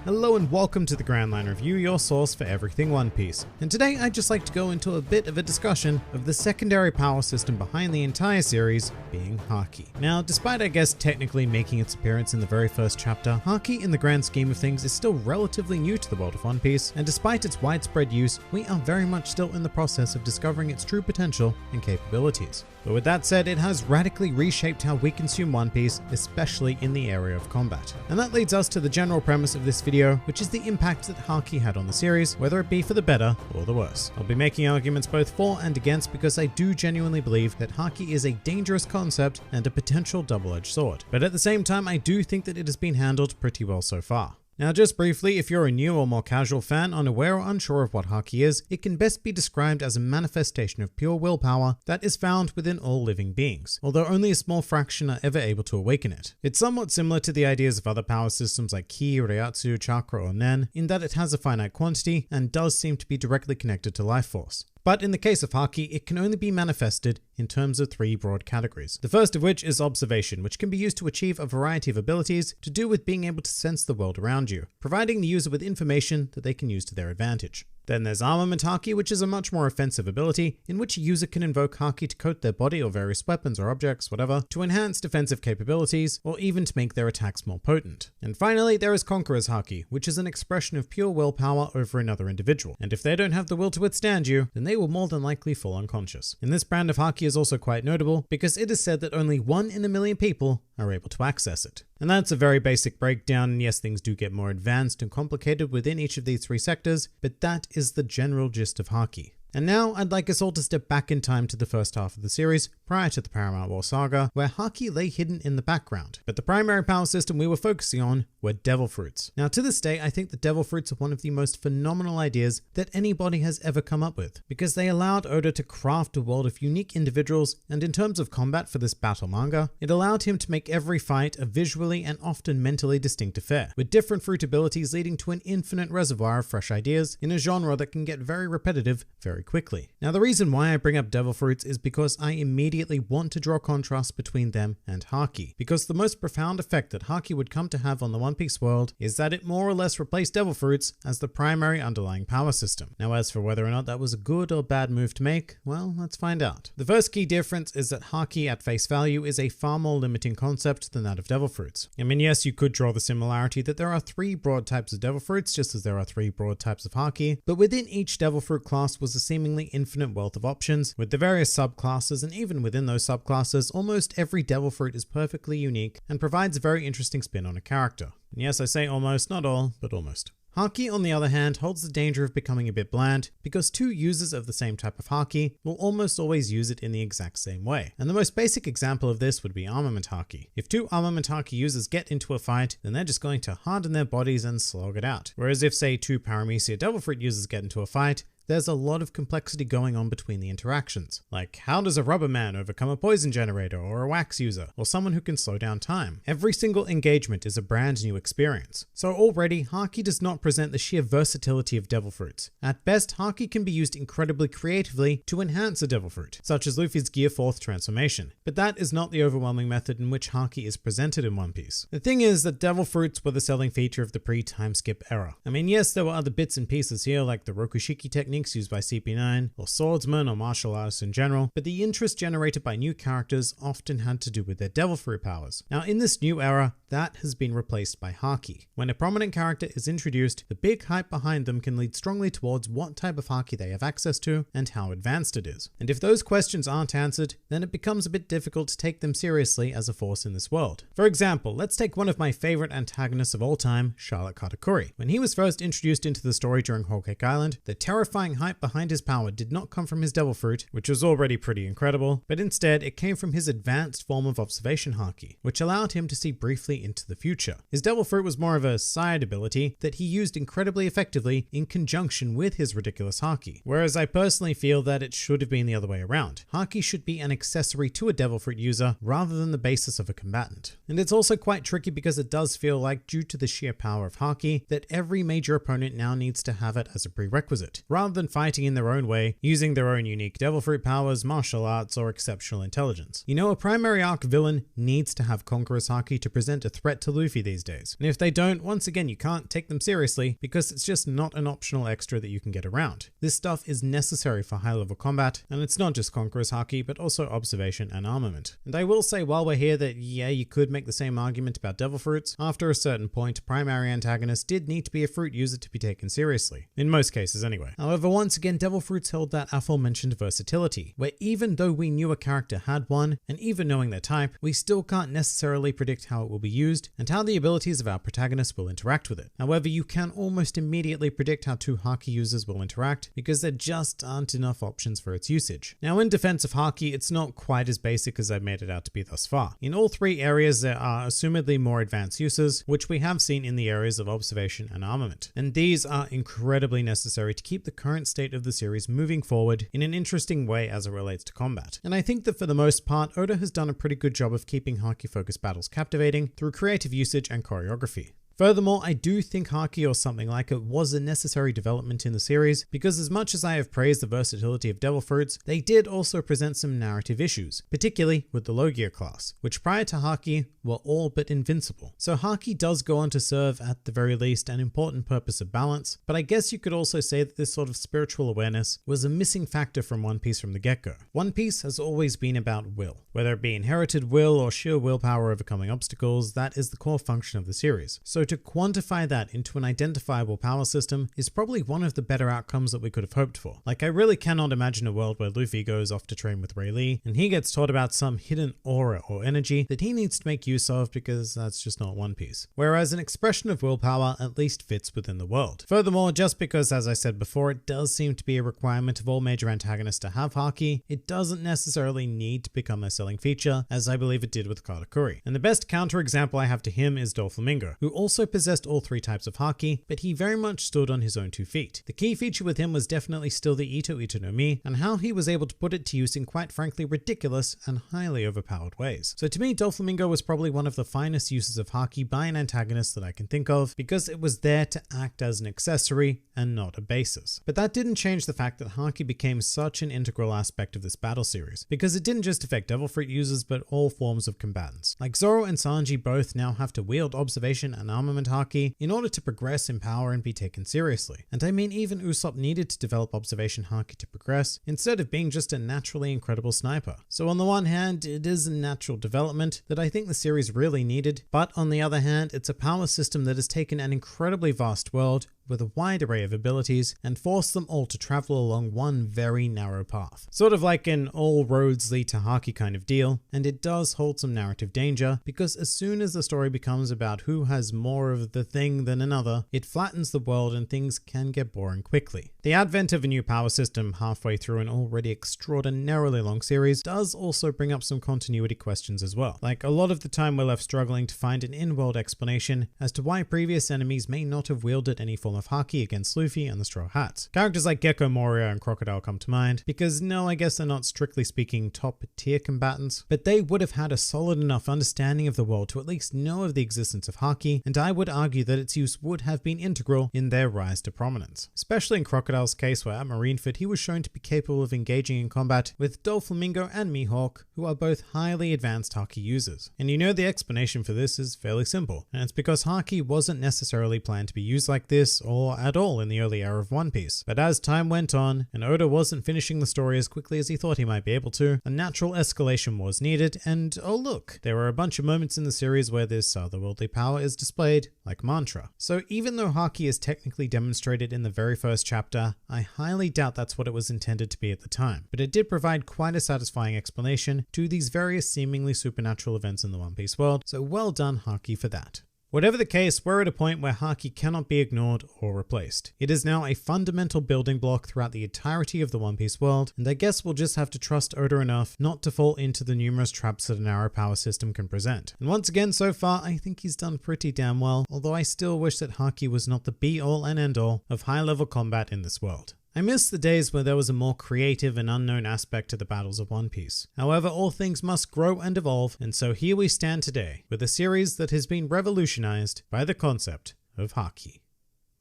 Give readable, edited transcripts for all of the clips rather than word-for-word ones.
Hello and welcome to the Grand Line Review, your source for everything One Piece. And today I'd just like to go into a bit of a discussion of the secondary power system behind the entire series, being haki. Now, despite I guess technically making its appearance in the very first chapter, haki in the grand scheme of things is still relatively new to the world of One Piece, and despite its widespread use, we are very much still in the process of discovering its true potential and capabilities. But with that said, it has radically reshaped how we consume One Piece, especially in the area of combat. And that leads us to the general premise of this video, which is the impact that haki had on the series, whether it be for the better or the worse. I'll be making arguments both for and against because I do genuinely believe that haki is a dangerous concept and a potential double-edged sword. But at the same time, I do think that it has been handled pretty well so far. Now just briefly, if you're a new or more casual fan unaware or unsure of what haki is, it can best be described as a manifestation of pure willpower that is found within all living beings, although only a small fraction are ever able to awaken it. It's somewhat similar to the ideas of other power systems like ki, reiatsu, chakra, or nen, in that it has a finite quantity and does seem to be directly connected to life force. But in the case of haki, it can only be manifested in terms of three broad categories. The first of which is observation, which can be used to achieve a variety of abilities to do with being able to sense the world around you, providing the user with information that they can use to their advantage. Then there's armament haki, which is a much more offensive ability in which a user can invoke haki to coat their body or various weapons or objects, whatever, to enhance defensive capabilities or even to make their attacks more potent. And finally, there is conqueror's haki, which is an expression of pure willpower over another individual. And if they don't have the will to withstand you, then they will more than likely fall unconscious. And this brand of haki is also quite notable because it is said that only 1 in a million people are able to access it. And that's a very basic breakdown, and yes, things do get more advanced and complicated within each of these three sectors, but that is the general gist of haki. And now I'd like us all to step back in time to the first half of the series, prior to the Paramount War saga, where haki lay hidden in the background. But the primary power system we were focusing on were devil fruits. Now to this day, I think the devil fruits are one of the most phenomenal ideas that anybody has ever come up with, because they allowed Oda to craft a world of unique individuals, and in terms of combat for this battle manga, it allowed him to make every fight a visually and often mentally distinct affair, with different fruit abilities leading to an infinite reservoir of fresh ideas in a genre that can get very repetitive very quickly. Now the reason why I bring up devil fruits is because I immediately want to draw contrasts between them and haki, because the most profound effect that haki would come to have on the One Piece world is that it more or less replaced devil fruits as the primary underlying power system. Now as for whether or not that was a good or bad move to make, well, let's find out. The first key difference is that haki at face value is a far more limiting concept than that of devil fruits. I mean, yes, you could draw the similarity that there are 3 broad types of devil fruits just as there are 3 broad types of haki, but within each devil fruit class was a seemingly infinite wealth of options, with the various subclasses, and even within those subclasses, almost every devil fruit is perfectly unique and provides a very interesting spin on a character. And yes, I say almost, not all, but almost. Haki, on the other hand, holds the danger of becoming a bit bland because 2 users of the same type of haki will almost always use it in the exact same way. And the most basic example of this would be armament haki. If 2 armament haki users get into a fight, then they're just going to harden their bodies and slog it out. Whereas if, say, 2 Paramecia devil fruit users get into a fight, there's a lot of complexity going on between the interactions. Like, how does a rubber man overcome a poison generator or a wax user, or someone who can slow down time? Every single engagement is a brand new experience. So already, haki does not present the sheer versatility of devil fruits. At best, haki can be used incredibly creatively to enhance a devil fruit, such as Luffy's Gear 4th transformation. But that is not the overwhelming method in which haki is presented in One Piece. The thing is that devil fruits were the selling feature of the pre-time skip era. I mean, yes, there were other bits and pieces here, like the Rokushiki techniques used by CP9, or swordsmen or martial artists in general, but the interest generated by new characters often had to do with their devil fruit powers. Now in this new era, that has been replaced by haki. When a prominent character is introduced, the big hype behind them can lead strongly towards what type of haki they have access to and how advanced it is. And if those questions aren't answered, then it becomes a bit difficult to take them seriously as a force in this world. For example, let's take one of my favorite antagonists of all time, Charlotte Katakuri. When he was first introduced into the story during Whole Cake Island, the terrifying hype behind his power did not come from his devil fruit, which was already pretty incredible, but instead it came from his advanced form of observation haki, which allowed him to see briefly into the future. His devil fruit was more of a side ability that he used incredibly effectively in conjunction with his ridiculous haki, whereas I personally feel that it should have been the other way around. Haki should be an accessory to a devil fruit user rather than the basis of a combatant. And it's also quite tricky because it does feel like, due to the sheer power of haki, that every major opponent now needs to have it as a prerequisite, rather rather than fighting in their own way, using their own unique devil fruit powers, martial arts, or exceptional intelligence. You know, a primary arc villain needs to have Conqueror's haki to present a threat to Luffy these days. And if they don't, once again, you can't take them seriously because it's just not an optional extra that you can get around. This stuff is necessary for high level combat, and it's not just Conqueror's haki, but also observation and armament. And I will say while we're here that yeah, you could make the same argument about devil fruits. After a certain point, a primary antagonist did need to be a fruit user to be taken seriously. In most cases anyway. However, once again, devil fruits held that aforementioned versatility, where even though we knew a character had one, and even knowing their type, we still can't necessarily predict how it will be used, and how the abilities of our protagonist will interact with it. However, you can almost immediately predict how two haki users will interact, because there just aren't enough options for its usage. Now, in defense of haki, it's not quite as basic as I've made it out to be thus far. In all three areas, there are assumedly more advanced uses, which we have seen in the areas of observation and armament. And these are incredibly necessary to keep the current state of the series moving forward in an interesting way as it relates to combat. And I think that for the most part, Oda has done a pretty good job of keeping haki-focused battles captivating through creative usage and choreography. Furthermore, I do think haki or something like it was a necessary development in the series, because as much as I have praised the versatility of devil fruits, they did also present some narrative issues, particularly with the Logia class, which prior to haki were all but invincible. So haki does go on to serve at the very least an important purpose of balance, but I guess you could also say that this sort of spiritual awareness was a missing factor from One Piece from the get-go. One Piece has always been about will. Whether it be inherited will or sheer willpower overcoming obstacles, that is the core function of the series. So to quantify that into an identifiable power system is probably one of the better outcomes that we could have hoped for. Like, I really cannot imagine a world where Luffy goes off to train with Ray Lee and he gets taught about some hidden aura or energy that he needs to make use of, because that's just not One Piece. Whereas an expression of willpower at least fits within the world. Furthermore, just because, as I said before, it does seem to be a requirement of all major antagonists to have haki, it doesn't necessarily need to become a selling feature, as I believe it did with Katakuri. And the best counterexample I have to him is Doflamingo, who also possessed all three types of haki, but he very much stood on his own 2 feet. The key feature with him was definitely still the Ito Ito no Mi, and how he was able to put it to use in quite frankly ridiculous and highly overpowered ways. So to me, Doflamingo was probably one of the finest uses of haki by an antagonist that I can think of, because it was there to act as an accessory and not a basis. But that didn't change the fact that haki became such an integral aspect of this battle series, because it didn't just affect devil fruit users but all forms of combatants. Like Zoro and Sanji both now have to wield observation and armament haki in order to progress in power and be taken seriously. And I mean, even Usopp needed to develop observation haki to progress, instead of being just a naturally incredible sniper. So on the one hand, it is a natural development that I think the series really needed, but on the other hand, it's a power system that has taken an incredibly vast world with a wide array of abilities and force them all to travel along one very narrow path. Sort of like an all roads lead to haki kind of deal, and it does hold some narrative danger, because as soon as the story becomes about who has more of the thing than another, it flattens the world and things can get boring quickly. The advent of a new power system halfway through an already extraordinarily long series does also bring up some continuity questions as well. Like, a lot of the time we're left struggling to find an in-world explanation as to why previous enemies may not have wielded any form of haki against Luffy and the Straw Hats. Characters like Gecko, Moria, and Crocodile come to mind, because no, I guess they're not strictly speaking top tier combatants, but they would have had a solid enough understanding of the world to at least know of the existence of haki, and I would argue that its use would have been integral in their rise to prominence. Especially in Crocodile's case, where at Marineford he was shown to be capable of engaging in combat with Doflamingo and Mihawk, who are both highly advanced haki users. And you know the explanation for this is fairly simple, and it's because haki wasn't necessarily planned to be used like this or at all in the early era of One Piece. But as time went on, and Oda wasn't finishing the story as quickly as he thought he might be able to, a natural escalation was needed, and oh look, there were a bunch of moments in the series where this otherworldly power is displayed, like Mantra. So even though haki is technically demonstrated in the very first chapter, I highly doubt that's what it was intended to be at the time. But it did provide quite a satisfying explanation to these various seemingly supernatural events in the One Piece world, so well done haki for that. Whatever the case, we're at a point where haki cannot be ignored or replaced. It is now a fundamental building block throughout the entirety of the One Piece world, and I guess we'll just have to trust Oda enough not to fall into the numerous traps that a narrow power system can present. And once again, so far, I think he's done pretty damn well, although I still wish that haki was not the be-all and end-all of high-level combat in this world. I miss the days where there was a more creative and unknown aspect to the battles of One Piece. However, all things must grow and evolve, and so here we stand today with a series that has been revolutionized by the concept of haki.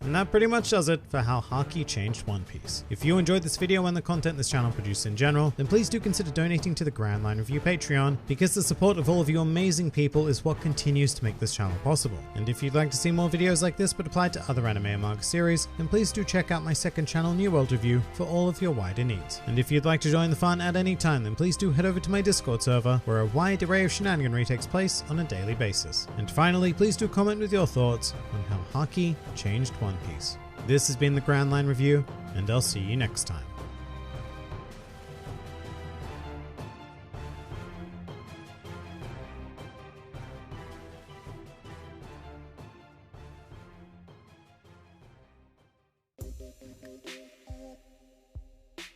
And that pretty much does it for how Haki changed One Piece. If you enjoyed this video and the content this channel produces in general, then please do consider donating to the Grand Line Review Patreon, because the support of all of you amazing people is what continues to make this channel possible. And if you'd like to see more videos like this but applied to other anime and manga series, then please do check out my second channel, New World Review, for all of your wider needs. And if you'd like to join the fun at any time, then please do head over to my Discord server, where a wide array of shenaniganry takes place on a daily basis. And finally, please do comment with your thoughts on how Haki changed One Piece. This has been the Grand Line Review, and I'll see you next time.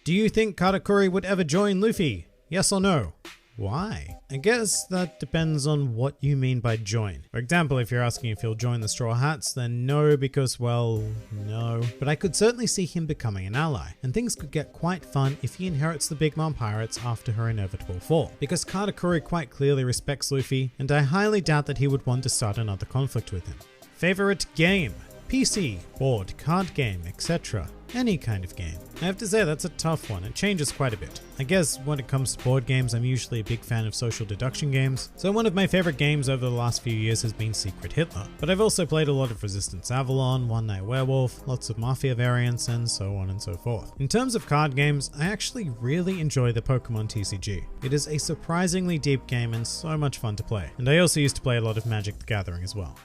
Do you think Katakuri would ever join Luffy? Yes or no? Why? I guess that depends on what you mean by join. For example, if you're asking if he'll join the Straw Hats, then no, because, well, no. But I could certainly see him becoming an ally, and things could get quite fun if he inherits the Big Mom Pirates after her inevitable fall. Because Katakuri quite clearly respects Luffy, and I highly doubt that he would want to start another conflict with him. Favorite game? PC, board, card game, etc. Any kind of game. I have to say that's a tough one, it changes quite a bit. I guess when it comes to board games, I'm usually a big fan of social deduction games, so one of my favorite games over the last few years has been Secret Hitler. But I've also played a lot of Resistance Avalon, One Night Werewolf, lots of Mafia variants, and so on and so forth. In terms of card games, I actually really enjoy the Pokemon TCG. It is a surprisingly deep game and so much fun to play. And I also used to play a lot of Magic the Gathering as well.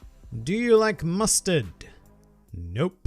Do you like mustard? Nope.